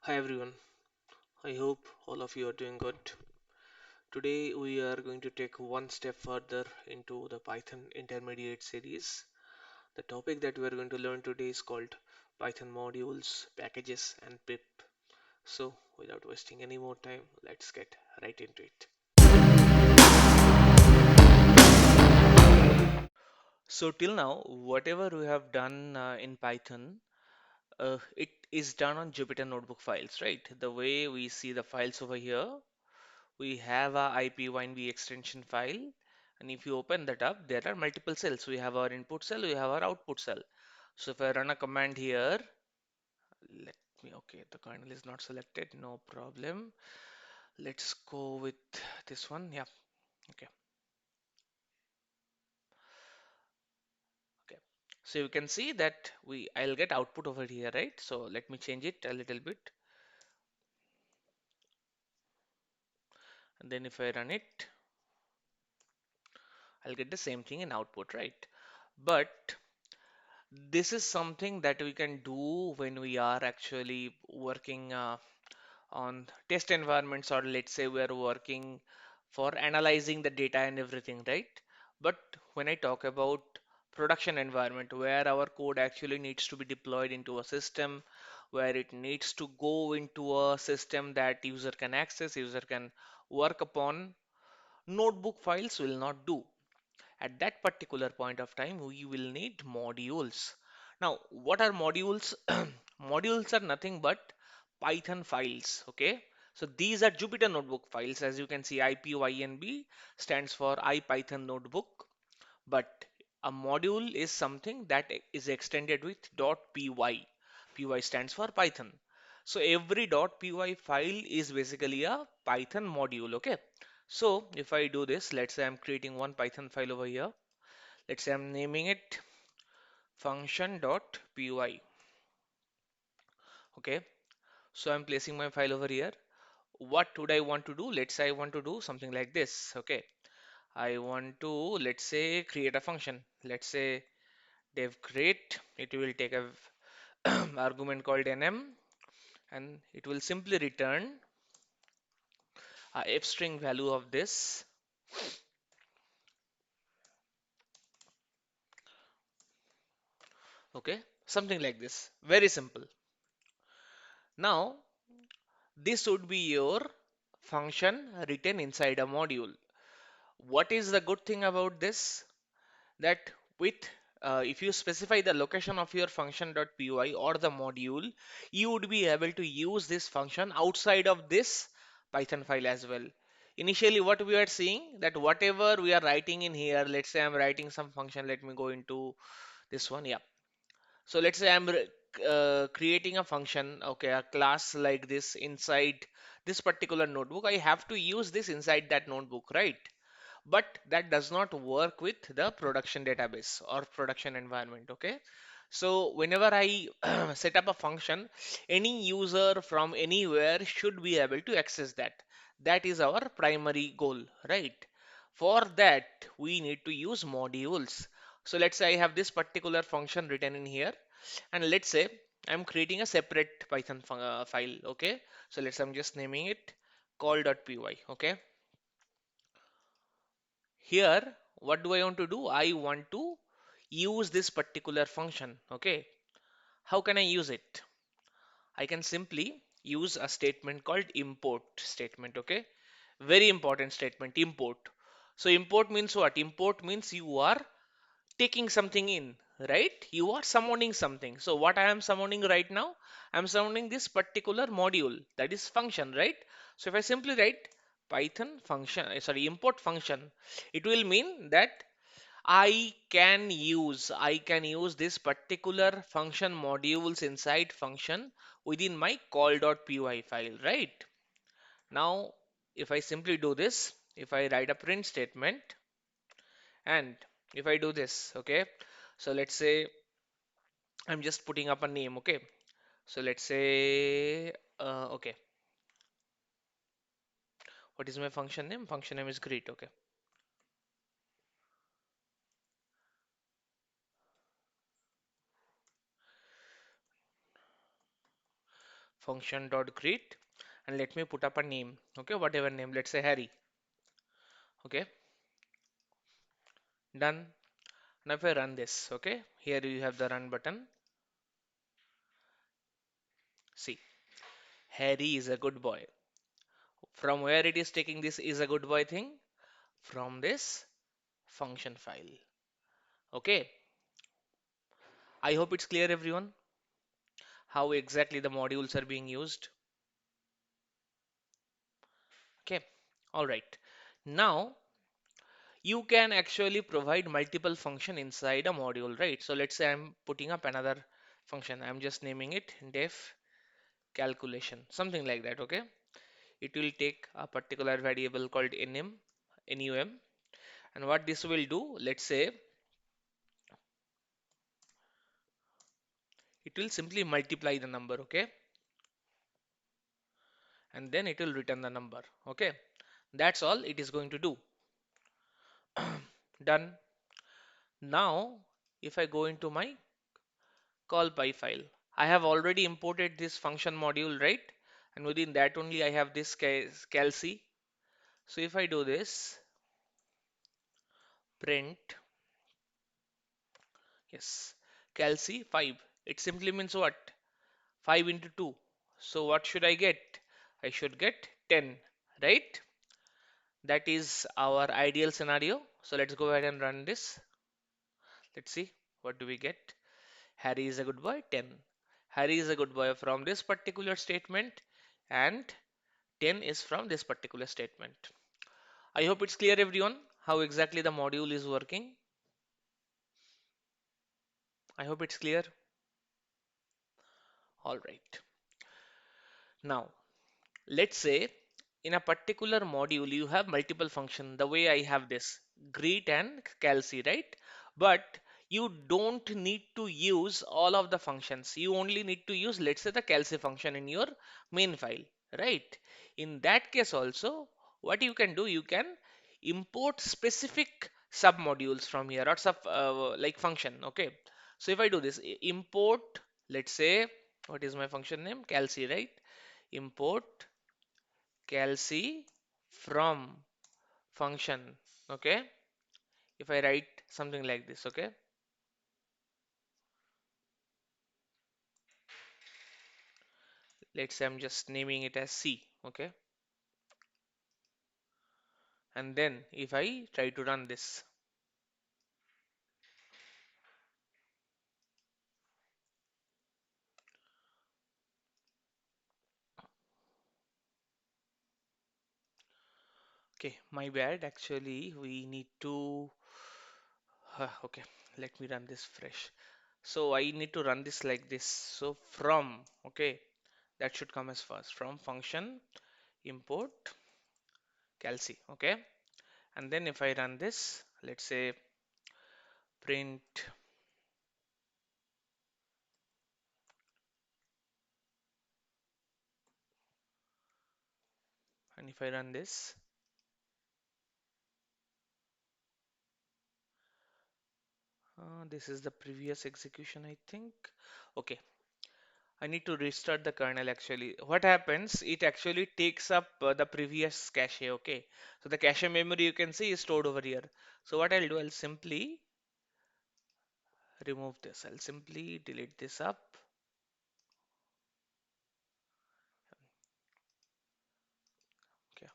Hi everyone, I hope all of you are doing good. Today we are going to take one step further into the Python Intermediate series. The topic that we are going to learn today is called Python modules, packages, and pip. So, without wasting any more time, let's get right into it. So, till now, whatever we have done in Python, it is done on Jupyter Notebook files, right? The way we see the files over here, we have a ipynb extension file, and if you open that up, there are multiple cells. We have our input cell, we have our output cell. So if I run a command here, let okay, the kernel is not selected, no problem. Let's go with this one. Yeah, okay, okay. So you can see that I'll get output over here, right? So let me change it a little bit, and then if I run it, I'll get the same thing in output, right? But this is something that we can do when we are actually working on test environments, or let's say we are working for analyzing the data and everything, right? But when I talk about production environment where our code actually needs to be deployed into a system, where it needs to go into a system that user can access, user can work upon, notebook files will not do. At that particular point of time, we will need modules. Now, what are modules? Modules are nothing but Python files. Okay. So these are Jupyter Notebook files. As you can see, IPYNB stands for IPython Notebook. But a module is something that is extended with .py. Py stands for Python. So every .py file is basically a Python module. Okay. So if I do this, let's say I'm creating one Python file over here. Let's say I'm naming it function.py. Okay. So I'm placing my file over here. What would I want to do? Let's say I want to do something like this. Okay. I want to, let's say, create a function. Let's say dev create. It will take a argument called nm, and it will simply return a f string value of this. Okay. Something like this. Very simple. Now, this would be your function written inside a module. What is the good thing about this? That with if you specify the location of your function.py or the module, you would be able to use this function outside of this Python file as well. Initially, what we are seeing that whatever we are writing in here, let's say I'm writing some function, let me go into this one. Yeah. So let's say I'm creating a function, okay, a class like this inside this particular notebook. I have to use this inside that notebook, right? But that does not work with the production database or production environment. Okay, so whenever I set up a function, any user from anywhere should be able to access that. That is our primary goal, right? For that we need to use modules. So let's say I have this particular function written in here, and let's say I'm creating a separate Python file. Okay, so I'm just naming it call.py. Okay, here, what do I want to do? I want to use this particular function. Okay. How can I use it? I can simply use a statement called import statement. Okay. Very important statement, import. So import means what? Import means you are taking something in, right? You are summoning something. So what I am summoning right now? I am summoning this particular module, that is function, right? So if I simply write Python function, sorry, import function, it will mean that I can use this particular function modules inside function within my call.py file, right? Now, if I simply do this, if I write a print statement, and if I do this, okay, so let's say I'm just putting up a name, okay, so let's say, okay, what is my function name? Function name is greet, okay. function dot greet, and let me put up a name. Okay, whatever name, let's say Harry. Okay, done. Now if I run this, okay, here you have the run button. See, Harry is a good boy. From where it is taking this is a good boy thing? From this function file. Okay, I hope it's clear everyone how exactly the modules are being used. Okay, all right. Now you can actually provide multiple function inside a module, right? So let's say I'm putting up another function. I'm just naming it def calculation, something like that. Okay, it will take a particular variable called num, and what this will do, let's say it will simply multiply the number, okay, and then it will return the number. Okay, that's all it is going to do. Done. Now if I go into my call by file, I have already imported this function module, right? And within that only I have this calc. So if I do this print, yes, calc 5, it simply means what? 5 into 2. So what should I get? I should get 10, right? That is our ideal scenario. So let's go ahead and run this. Let's see what do we get. Harry is a good boy, 10. Harry is a good boy from this particular statement, and 10 is from this particular statement. I hope it's clear everyone how exactly the module is working. I hope it's clear. All right. Now, let's say in a particular module you have multiple function the way I have this greet and calc, right? But you don't need to use all of the functions. You only need to use, let's say, the calc function in your main file, right? In that case also, what you can do, you can import specific submodules from here, or sub like function. Okay, so if I do this import, let's say, what is my function name? Calc, right? Import calc from function. Okay, if I write something like this, okay, let's say I'm just naming it as C. Okay, and then if I try to run this, okay, my bad, actually we need to okay, let me run this fresh. So I need to run this like this. So from, okay, that should come as first, from function import calc. Okay, and then if I run this, let's say print, and if I run this, this is the previous execution, I think. Okay, I need to restart the kernel actually. What happens? It actually takes up the previous cache. Okay, so the cache memory you can see is stored over here. So what I'll do, I'll simply remove this. I'll simply delete this up. Okay,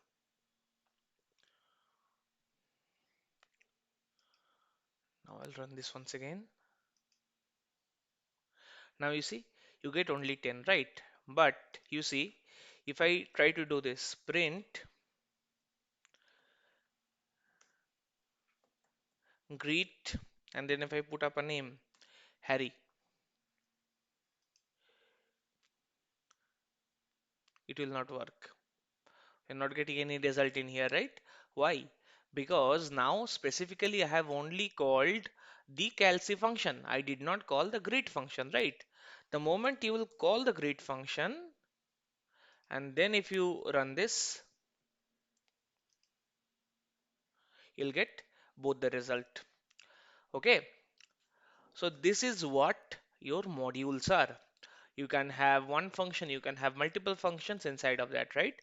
now I'll run this once again. Now you see, you get only 10, right? But you see, if I try to do this print greet, and then if I put up a name Harry, it will not work. We're not getting any result in here, right? Why? Because now specifically I have only called the calc function. I did not call the greet function, right? The moment you will call the greet function, and then if you run this, you'll get both the result. Okay, so this is what your modules are. You can have one function, you can have multiple functions inside of that, right?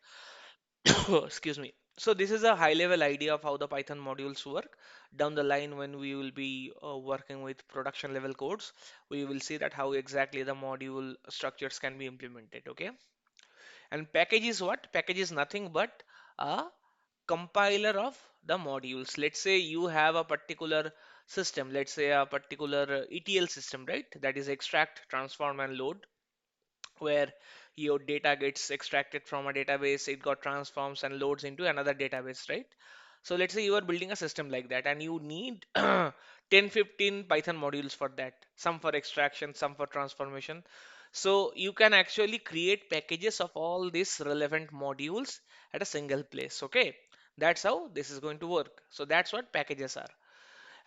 Excuse me. So this is a high level idea of how the Python modules work. Down the line, when we will be working with production level codes, we will see that how exactly the module structures can be implemented. Okay. And package is what? Package is nothing but a compiler of the modules. Let's say you have a particular system, let's say a particular ETL system, right? That is extract, transform, and load, where your data gets extracted from a database, it got transforms and loads into another database, right? So let's say you are building a system like that and you need 10, 15 Python modules for that, some for extraction, some for transformation. So you can actually create packages of all these relevant modules at a single place. Okay, that's how this is going to work. So that's what packages are.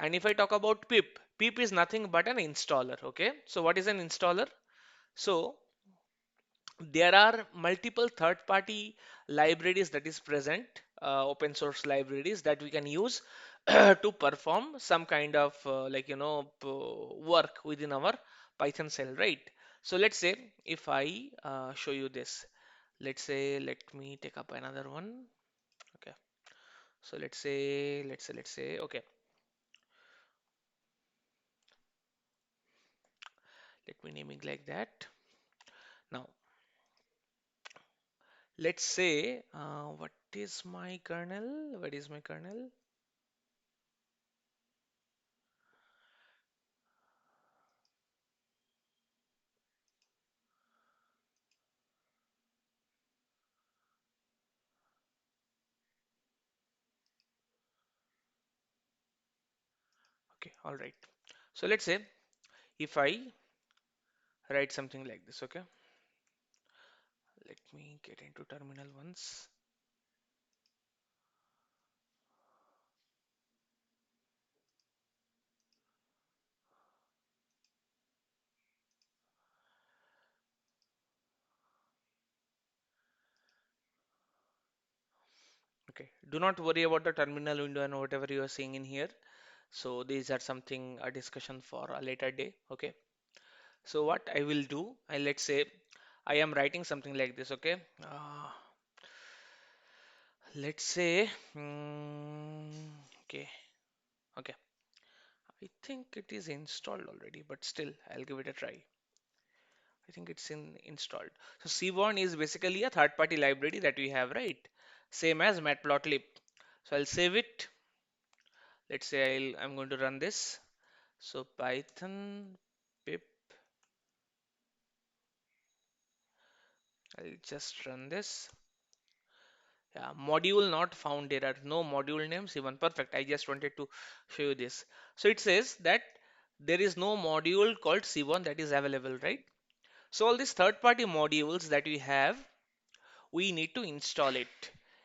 And if I talk about pip, pip is nothing but an installer. Okay, so what is an installer? So there are multiple third-party libraries that is present, open source libraries that we can use to perform some kind of work within our Python shell, right? So let's say if I show you this, let's say let me take up another one. Okay, so let's say, okay, let me name it like that. Now let's say what is my kernel? What is my kernel? Okay, all right. So let's say if I write something like this, okay, let me get into terminal once. Okay, do not worry about the terminal window and whatever you are seeing in here. So these are something a discussion for a later day. Okay, so what I will do, I let's say I am writing something like this. Okay, let's say, okay, okay. I think it is installed already, but still I'll give it a try. I think it's in installed. So Seaborn is basically a third-party library that we have, right? Same as Matplotlib. So I'll save it. Let's say I'm going to run this. So Python pip. I'll just run this. Yeah, module not found error. No module names even. Perfect. I just wanted to show you this. So it says that there is no module called C1 that is available, right? So all these third-party modules that we have, we need to install it.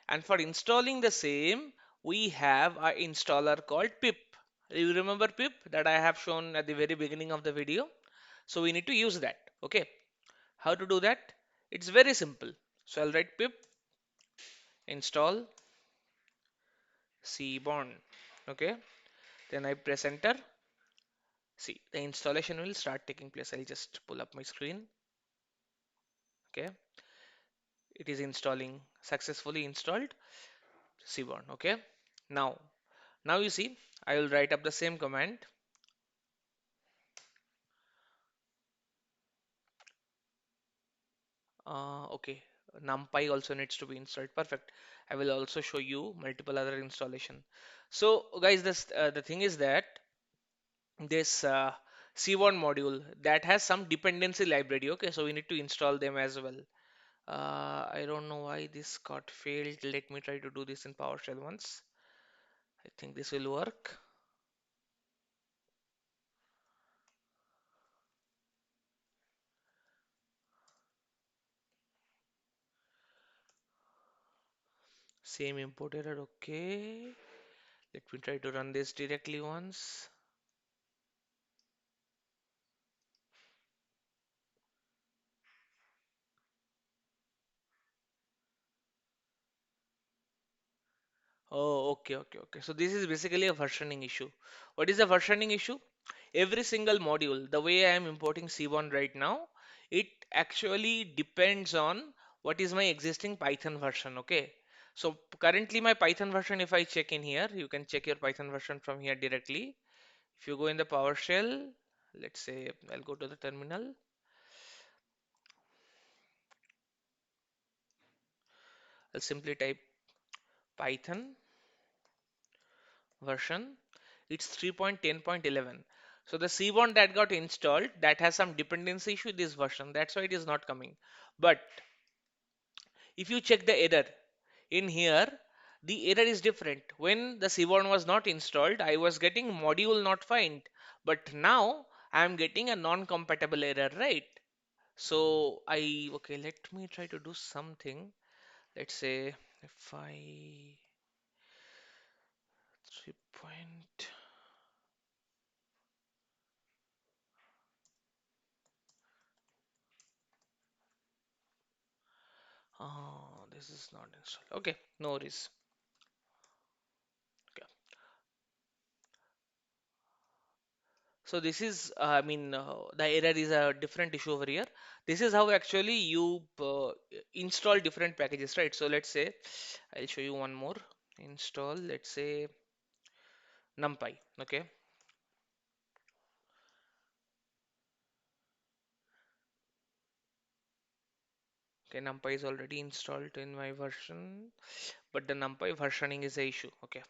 And for installing the same, we have a installer called pip. You remember pip that I have shown at the very beginning of the video? So we need to use that. Okay. How to do that? It's very simple. So I'll write pip install cbond. Okay. Then I press enter. See, the installation will start taking place. I'll just pull up my screen. Okay. It is installing, successfully installed cbond. Okay. Now, now you see, I will write up the same command. Okay, NumPy also needs to be installed. Perfect. I will also show you multiple other installation. So guys, the thing is that this C1 module that has some dependency library. Okay, so we need to install them as well. I don't know why this got failed. Let me try to do this in PowerShell once. I think this will work. Same import error. Okay, let me try to run this directly once. Oh, okay. So this is basically a versioning issue. What is the versioning issue? Every single module, the way I am importing C1 right now, It actually depends on what is my existing Python version. Okay. So currently my Python version, if I check in here, you can check your Python version from here directly. If you go in the PowerShell, let's say I'll go to the terminal. I'll simply type Python version. It's 3.10.11. So the Cbond that got installed that has some dependency issue with this version. That's why it is not coming. But if you check the error in here, the error is different. When the Cbond was not installed, I was getting module not find. But now I am getting a non-compatible error, right? So okay, let me try to do something. Let's say if I 3 point, oh, this is not installed. Okay, no worries. Okay. So this is, the error is a different issue over here. This is how actually you install different packages, right? So let's say I'll show you one more. Install, let's say NumPy. Okay. Okay, NumPy is already installed in my version, but the NumPy versioning is the issue. Okay.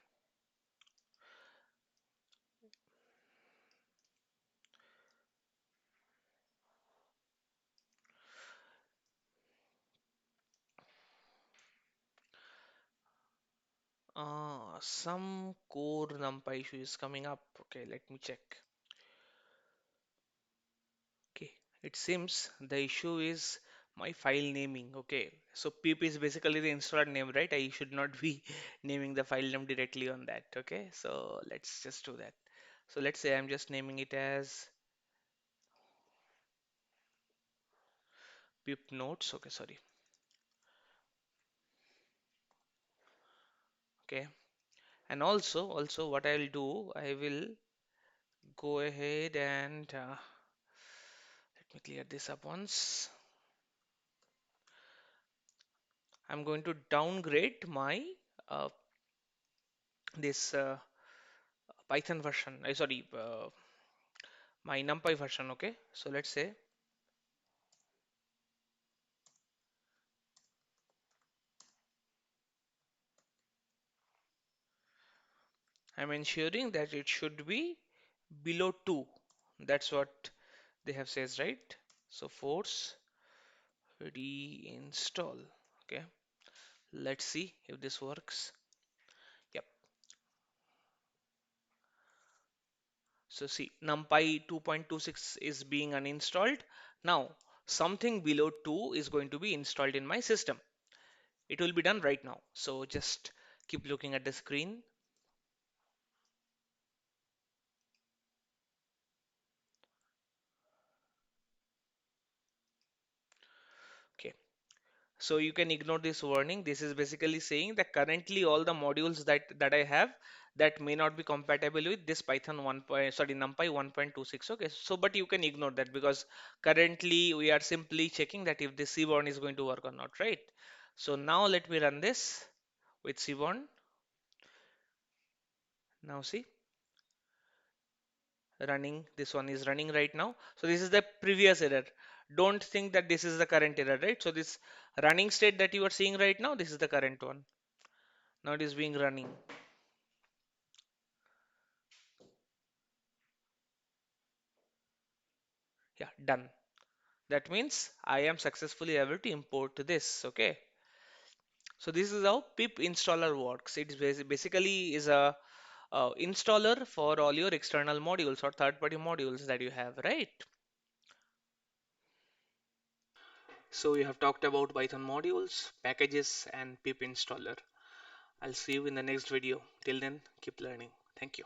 Some core NumPy issue is coming up. Okay, let me check. Okay, it seems the issue is my file naming. Okay, so pip is basically the installer name, right? I should not be naming the file name directly on that. Okay, so let's just do that. So let's say I'm just naming it as pip notes. Okay, sorry. Okay, and also what I'll do, I will go ahead and let me clear this up once. I'm going to downgrade my uh, this Python version. Sorry, my NumPy version. Okay, so let's say I'm ensuring that it should be below 2. That's what they have says, right? So force reinstall. Okay, let's see if this works. Yep. So see, NumPy 2.26 is being uninstalled. Now something below 2 is going to be installed in my system. It will be done right now. So just keep looking at the screen. Okay. So you can ignore this warning. This is basically saying that currently all the modules that I have that may not be compatible with this Python 1. Sorry, NumPy 1.26. Okay, so but you can ignore that because currently we are simply checking that if this Cborn is going to work or not, right? So now let me run this with Cborn. Now see, running. This one is running right now. So this is the previous error. Don't think that this is the current error, right? So this running state that you are seeing right now, this is the current one. Now it is being running. Yeah, done. That means I am successfully able to import this. Okay. So this is how pip installer works. It is basically is a installer for all your external modules or third-party modules that you have, right? So we have talked about Python modules, packages, and pip installer. I'll see you in the next video. Till then, keep learning. Thank you.